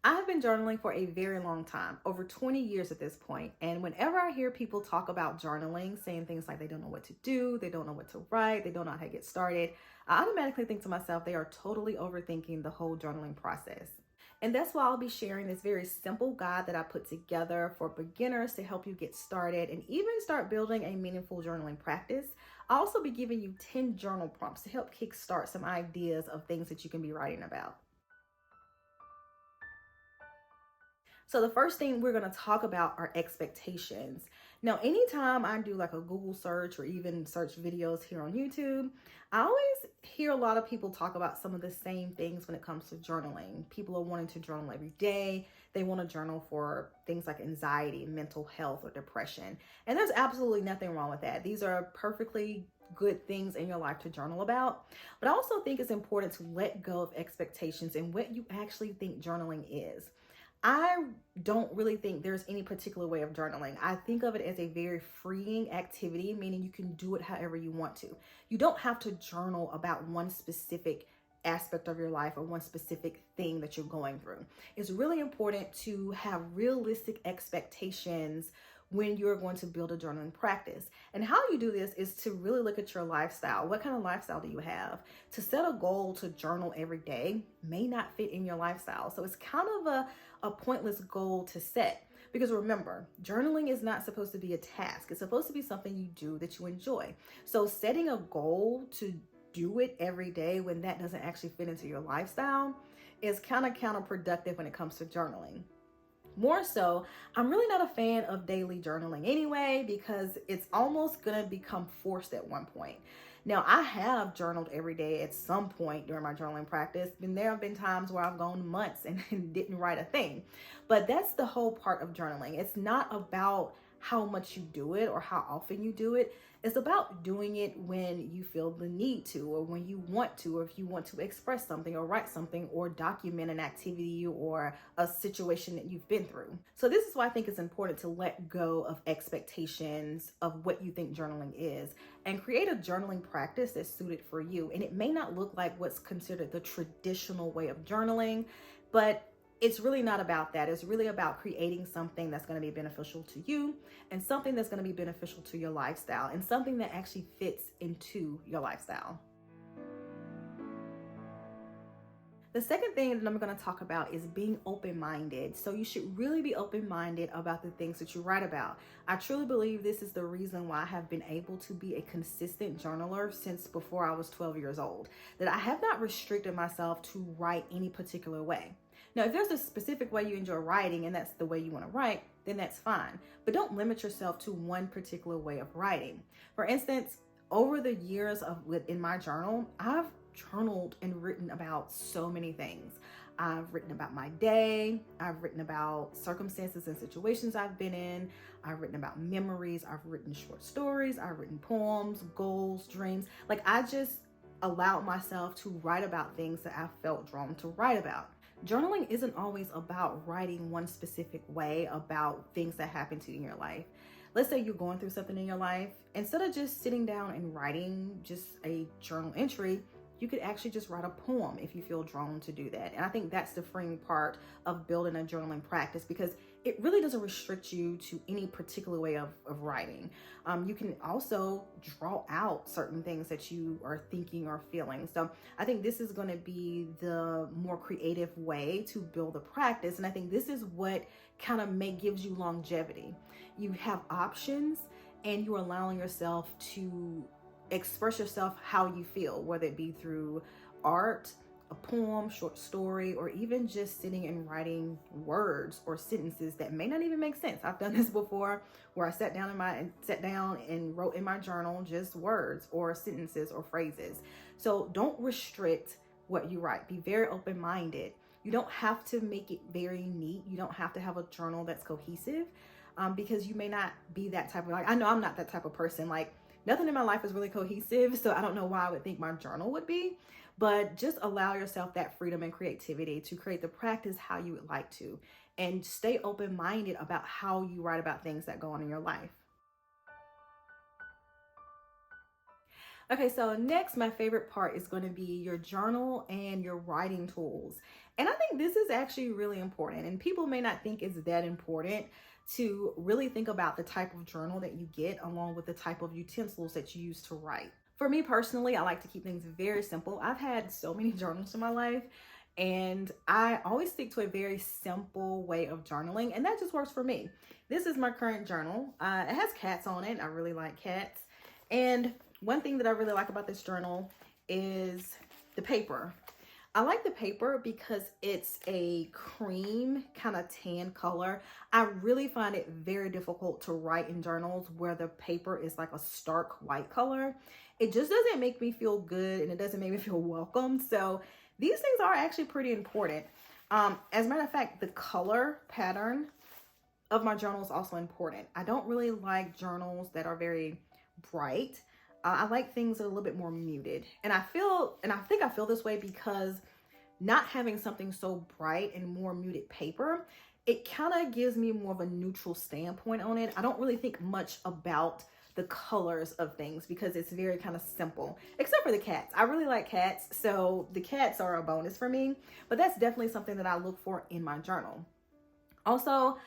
I've been journaling for a very long time, over 20 years at this point. And whenever I hear people talk about journaling, saying things like they don't know what to do, they don't know what to write, they don't know how to get started, I automatically think to myself, they are totally overthinking the whole journaling process. And that's why I'll be sharing this very simple guide that I put together for beginners to help you get started and even start building a meaningful journaling practice. I'll also be giving you 10 journal prompts to help kickstart some ideas of things that you can be writing about. So the first thing we're going to talk about are expectations. Now, anytime I do like a Google search or even search videos here on YouTube, I always hear a lot of people talk about some of the same things when it comes to journaling. People are wanting to journal every day. They want to journal for things like anxiety, mental health, or depression. And there's absolutely nothing wrong with that. These are perfectly good things in your life to journal about. But I also think it's important to let go of expectations and what you actually think journaling is. I don't really think there's any particular way of journaling. I think of it as a very freeing activity, meaning you can do it however you want to. You don't have to journal about one specific aspect of your life or one specific thing that you're going through. It's really important to have realistic expectations when you're going to build a journaling practice. And how you do this is to really look at your lifestyle. What kind of lifestyle do you have? To set a goal to journal every day may not fit in your lifestyle. So it's kind of a pointless goal to set. Because remember, journaling is not supposed to be a task. It's supposed to be something you do that you enjoy. So setting a goal to do it every day when that doesn't actually fit into your lifestyle is kind of counterproductive when it comes to journaling. More so, I'm really not a fan of daily journaling anyway, because it's almost going to become forced at one point. Now, I have journaled every day at some point during my journaling practice, and there have been times where I've gone months and didn't write a thing. But that's the whole part of journaling. It's not about how much you do it or how often you do it. It's about doing it when you feel the need to, or when you want to, or if you want to express something or write something or document an activity or a situation that you've been through. So this is why I think it's important to let go of expectations of what you think journaling is and create a journaling practice that's suited for you. And it may not look like what's considered the traditional way of journaling, but it's really not about that. It's really about creating something that's going to be beneficial to you and something that's going to be beneficial to your lifestyle and something that actually fits into your lifestyle. The second thing that I'm going to talk about is being open-minded. So you should really be open-minded about the things that you write about. I truly believe this is the reason why I have been able to be a consistent journaler since before I was 12 years old, that I have not restricted myself to write any particular way. Now, if there's a specific way you enjoy writing and that's the way you want to write, then that's fine. But don't limit yourself to one particular way of writing. For instance, over the years in my journal, I've journaled and written about so many things. I've written about my day. I've written about circumstances and situations I've been in. I've written about memories. I've written short stories. I've written poems, goals, dreams. Like, I just allowed myself to write about things that I felt drawn to write about. Journaling isn't always about writing one specific way about things that happen to you in your life. Let's say you're going through something in your life. Instead of just sitting down and writing just a journal entry, you could actually just write a poem if you feel drawn to do that. And I think that's the freeing part of building a journaling practice, because it really doesn't restrict you to any particular way of writing. You can also draw out certain things that you are thinking or feeling. So I think this is going to be the more creative way to build a practice. And I think this is what kind of gives you longevity. You have options and you're allowing yourself to express yourself how you feel, whether it be through art, a poem, short story, or even just sitting and writing words or sentences that may not even make sense. I've done this before, where I sat down and wrote in my journal just words or sentences or phrases. So don't restrict what you write. Be very open-minded. You don't have to make it very neat. You don't have to have a journal that's cohesive, because you may not be that type of, I know I'm not that type of person. Like, nothing in my life is really cohesive, so I don't know why I would think my journal would be, but just allow yourself that freedom and creativity to create the practice how you would like to, and stay open-minded about how you write about things that go on in your life. Okay, so next, my favorite part is going to be your journal and your writing tools. And I think this is actually really important. And people may not think it's that important to really think about the type of journal that you get along with the type of utensils that you use to write. For me personally, I like to keep things very simple. I've had so many journals in my life, and I always stick to a very simple way of journaling, and that just works for me. This is my current journal. It has cats on it. I really like cats. And one thing that I really like about this journal is the paper. I like the paper because it's a cream kind of tan color. I really find it very difficult to write in journals where the paper is like a stark white color. It just doesn't make me feel good, and it doesn't make me feel welcome. So these things are actually pretty important. As a matter of fact, the color pattern of my journal is also important. I don't really like journals that are very bright. I like things that are a little bit more muted. And I think I feel this way because not having something so bright and more muted paper, it kind of gives me more of a neutral standpoint on it. I don't really think much about the colors of things because it's very kind of simple, except for the cats. I really like cats, so the cats are a bonus for me, but that's definitely something that I look for in my journal. Also,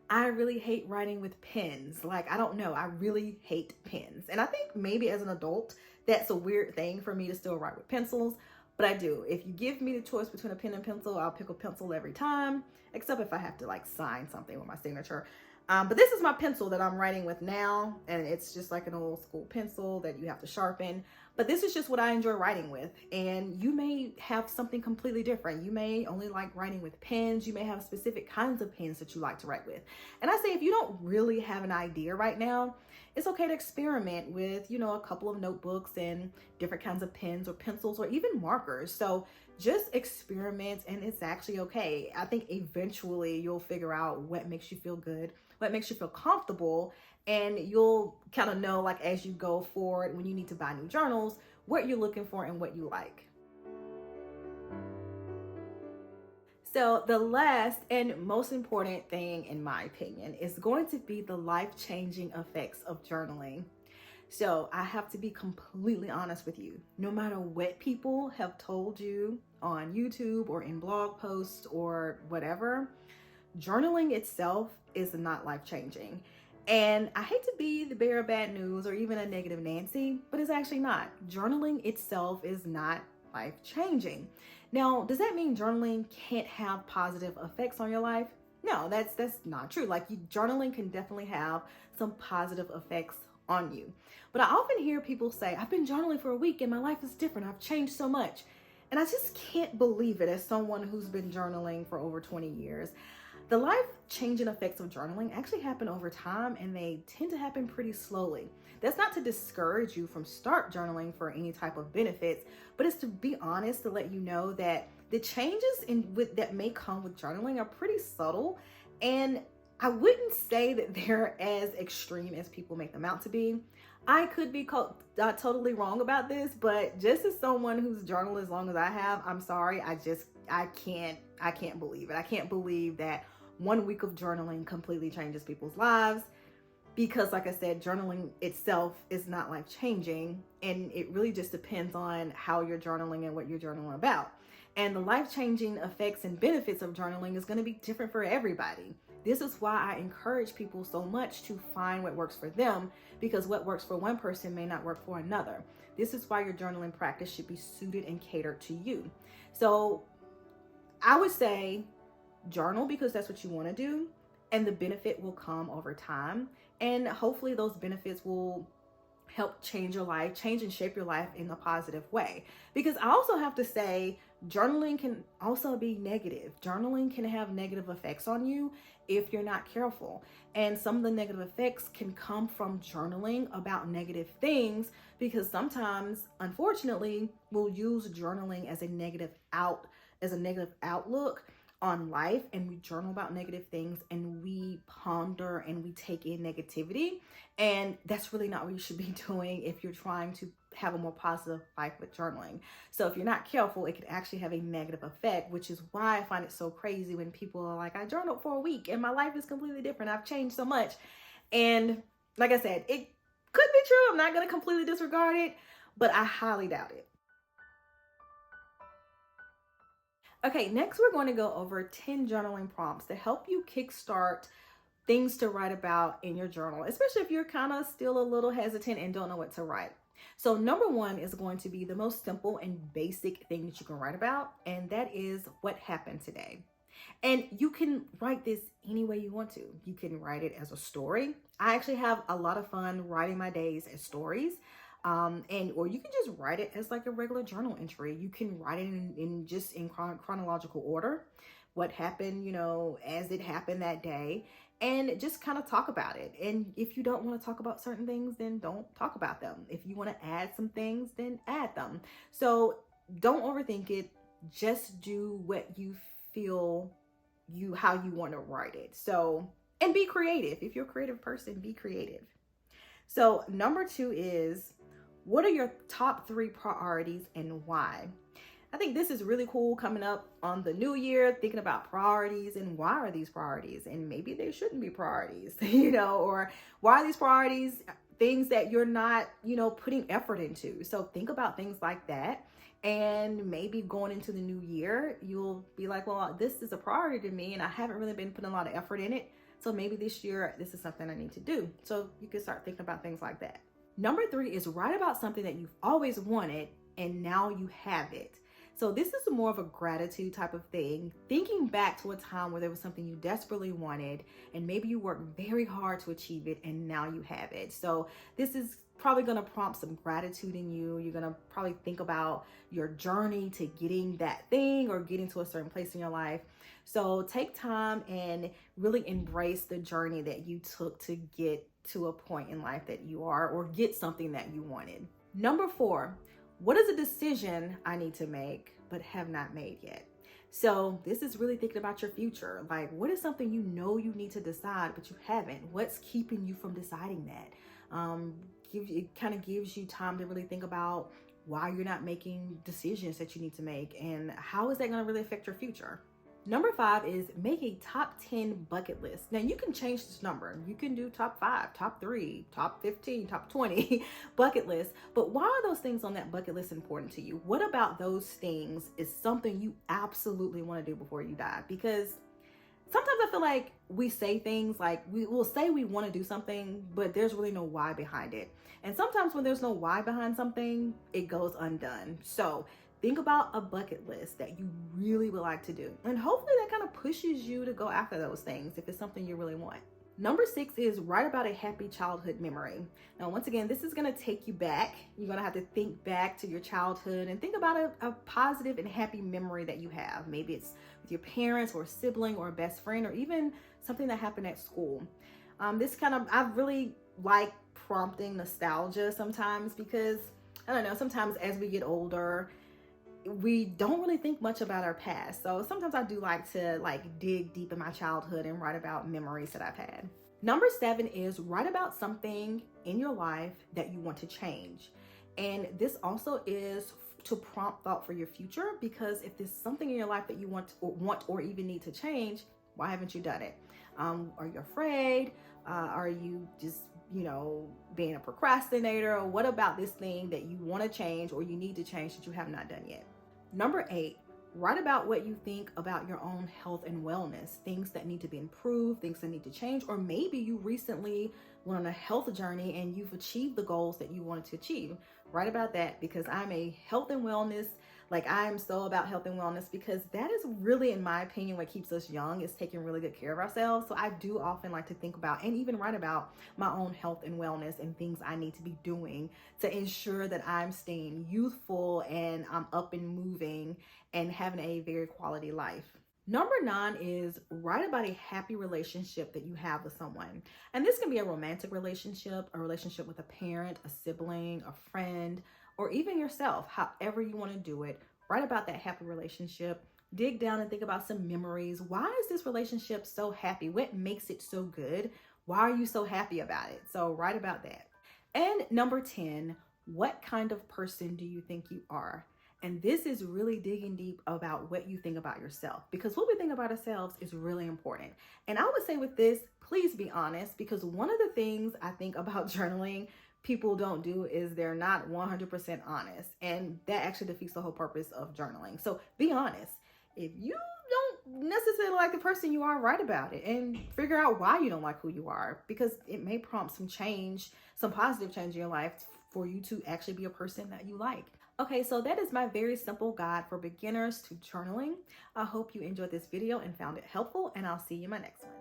I really hate writing with pens. Like, I don't know, I really hate pens. And I think maybe as an adult, that's a weird thing for me to still write with pencils, but I do. If you give me the choice between a pen and pencil, I'll pick a pencil every time, except if I have to like sign something with my signature. But this is my pencil that I'm writing with now, and it's just like an old school pencil that you have to sharpen. But this is just what I enjoy writing with, and you may have something completely different. You may only like writing with pens. You may have specific kinds of pens that you like to write with. And I say if you don't really have an idea right now, it's okay to experiment with, a couple of notebooks and different kinds of pens or pencils or even markers. So just experiment, and it's actually okay. I think eventually you'll figure out what makes you feel good, what makes you feel comfortable, and you'll kind of know, like, as you go forward when you need to buy new journals, what you're looking for and what you like. So the last and most important thing, in my opinion, is going to be the life-changing effects of journaling. So I have to be completely honest with you. No matter what people have told you on YouTube or in blog posts or whatever, journaling itself is not life-changing. And I hate to be the bearer of bad news or even a negative Nancy, but it's actually not. Journaling itself is not life-changing. Now, does that mean journaling can't have positive effects on your life? No, that's not true. Like, journaling can definitely have some positive effects on you. But I often hear people say, I've been journaling for a week and my life is different. I've changed so much. And I just can't believe it as someone who's been journaling for over 20 years. The life-changing effects of journaling actually happen over time, and they tend to happen pretty slowly. That's not to discourage you from start journaling for any type of benefits, but it's to be honest, to let you know that the changes that may come with journaling are pretty subtle, and I wouldn't say that they're as extreme as people make them out to be. I could be totally wrong about this, but just as someone who's journaled as long as I have, I'm sorry, I can't believe it. I can't believe that 1 week of journaling completely changes people's lives, because like I said, journaling itself is not life-changing, and it really just depends on how you're journaling and what you're journaling about. And the life-changing effects and benefits of journaling is going to be different for everybody. This is why I encourage people so much to find what works for them, because what works for one person may not work for another. This is why your journaling practice should be suited and catered to you. So I would say journal because that's what you want to do, and the benefit will come over time. And hopefully those benefits will help change your life, change and shape your life in a positive way. Because I also have to say, journaling can also be negative. Journaling can have negative effects on you if you're not careful. And some of the negative effects can come from journaling about negative things, because sometimes, unfortunately, we'll use journaling as a negative outlook on life, and we journal about negative things and we ponder and we take in negativity, and that's really not what you should be doing if you're trying to have a more positive life with journaling. So if you're not careful, it could actually have a negative effect, which is why I find it so crazy when people are like, I journaled for a week and my life is completely different, I've changed so much. And like I said, it could be true. I'm not going to completely disregard it, but I highly doubt it. Okay, next we're going to go over 10 journaling prompts to help you kickstart things to write about in your journal, especially if you're kind of still a little hesitant and don't know what to write. So, number one is going to be the most simple and basic thing that you can write about, and that is what happened today. And you can write this any way you want to. You can write it as a story. I actually have a lot of fun writing my days as stories. And or you can just write it as like a regular journal entry. You can write it in just in chronological order, what happened, as it happened that day, and just kind of talk about it. And if you don't want to talk about certain things, then don't talk about them. If you want to add some things, then add them. So don't overthink it. Just do what you feel how you want to write it. So, and be creative. If you're a creative person, be creative. So, number two is, what are your top 3 priorities and why? I think this is really cool coming up on the new year, thinking about priorities and why are these priorities? And maybe they shouldn't be priorities, or why are these priorities things that you're not, putting effort into? So think about things like that. And maybe going into the new year, you'll be like, well, this is a priority to me and I haven't really been putting a lot of effort in it. So maybe this year, this is something I need to do. So you can start thinking about things like that. Number 3 is write about something that you've always wanted and now you have it. So this is more of a gratitude type of thing, thinking back to a time where there was something you desperately wanted and maybe you worked very hard to achieve it and now you have it. So this is probably going to prompt some gratitude in you. You're going to probably think about your journey to getting that thing or getting to a certain place in your life. So take time and really embrace the journey that you took to get to a point in life that you are, or get something that you wanted. Number 4, what is a decision I need to make but have not made yet? So this is really thinking about your future. Like, what is something you need to decide but you haven't? What's keeping you from deciding that? It kind of gives you time to really think about why you're not making decisions that you need to make and how is that going to really affect your future. Number 5 is make a top 10 bucket list. Now you can change this number. You can do top 5, top 3, top 15, top 20 bucket list. But why are those things on that bucket list important to you? What about those things is something you absolutely want to do before you die? Because sometimes I feel like we say things like we will say we want to do something, but there's really no why behind it. And sometimes when there's no why behind something, it goes undone. So think about a bucket list that you really would like to do. And hopefully that kind of pushes you to go after those things if it's something you really want. Number 6 is write about a happy childhood memory. Now, once again, this is going to take you back. You're going to have to think back to your childhood and think about a positive and happy memory that you have. Maybe it's with your parents or a sibling or a best friend or even something that happened at school. I really like prompting nostalgia sometimes because, I don't know, sometimes as we get older, we don't really think much about our past. So sometimes I do like to dig deep in my childhood and write about memories that I've had. Number 7 is write about something in your life that you want to change. And this also is to prompt thought for your future, because if there's something in your life that you want or even need to change, why haven't you done it? Are you afraid? Are you just being a procrastinator? Or what about this thing that you want to change or you need to change that you have not done yet? Number 8, write about what you think about your own health and wellness, things that need to be improved, things that need to change, or maybe you recently went on a health journey and you've achieved the goals that you wanted to achieve. Write about that, because I'm a health and wellness, I'm so about health and wellness, because that is really, in my opinion, what keeps us young, is taking really good care of ourselves. So I do often like to think about and even write about my own health and wellness and things I need to be doing to ensure that I'm staying youthful and I'm up and moving and having a very quality life. Number 9 is write about a happy relationship that you have with someone. And this can be a romantic relationship, a relationship with a parent, a sibling, a friend, or even yourself. However you want to do it, write about that happy relationship. Dig down and think about some memories. Why is this relationship so happy? What makes it so good? Why are you so happy about it? So write about that. And number 10, what kind of person do you think you are? And this is really digging deep about what you think about yourself, because what we think about ourselves is really important. And I would say with this, please be honest, because one of the things I think about journaling people don't do is they're not 100% honest. And that actually defeats the whole purpose of journaling. So be honest. If you don't necessarily like the person you are, write about it and figure out why you don't like who you are, because it may prompt some change, some positive change in your life for you to actually be a person that you like. Okay, so that is my very simple guide for beginners to journaling. I hope you enjoyed this video and found it helpful, and I'll see you in my next one.